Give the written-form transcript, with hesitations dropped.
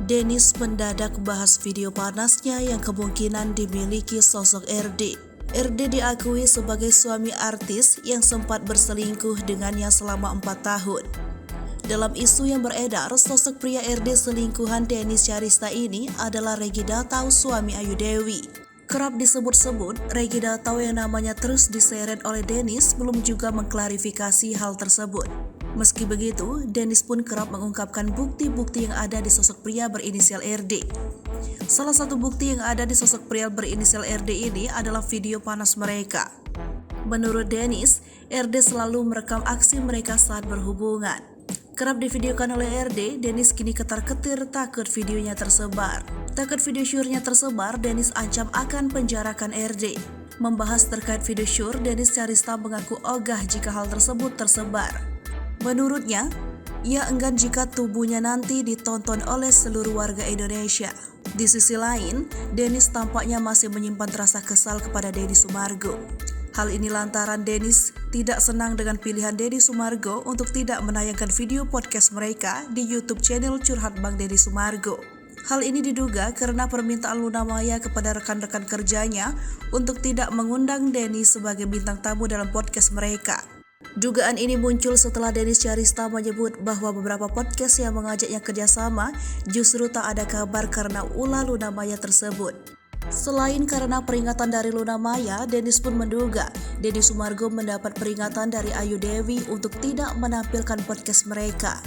Dennis mendadak bahas video panasnya yang kemungkinan dimiliki sosok RD. RD diakui sebagai suami artis yang sempat berselingkuh dengannya selama 4 tahun. Dalam isu yang beredar, sosok pria RD selingkuhan Dennis Syarista ini adalah Reggy Datau, suami Ayu Dewi. Kerap disebut-sebut, Reggy Datau yang namanya terus diseret oleh Dennis belum juga mengklarifikasi hal tersebut. Meski begitu, Dennis pun kerap mengungkapkan bukti-bukti yang ada di sosok pria berinisial RD. Salah satu bukti yang ada di sosok pria berinisial RD ini adalah video panas mereka. Menurut Dennis, RD selalu merekam aksi mereka saat berhubungan. Kerap divideokan oleh RD, Dennis kini ketar-ketir takut videonya tersebar. Takut video syurnya tersebar, Dennis ancam akan penjarakan RD. Membahas terkait video syur, Dennis Syarista mengaku ogah jika hal tersebut tersebar. Menurutnya, ia enggan jika tubuhnya nanti ditonton oleh seluruh warga Indonesia. Di sisi lain, Dennis tampaknya masih menyimpan rasa kesal kepada Deddy Sumargo. Hal ini lantaran Dennis tidak senang dengan pilihan Deddy Sumargo untuk tidak menayangkan video podcast mereka di YouTube channel Curhat Bang Deddy Sumargo. Hal ini diduga karena permintaan Luna Maya kepada rekan-rekan kerjanya untuk tidak mengundang Dennis sebagai bintang tamu dalam podcast mereka. Dugaan ini muncul setelah Dennis Syarista menyebut bahwa beberapa podcast yang mengajaknya kerjasama justru tak ada kabar karena ulah Luna Maya tersebut. Selain karena peringatan dari Luna Maya, Dennis pun menduga Deddy Sumargo mendapat peringatan dari Ayu Dewi untuk tidak menampilkan podcast mereka.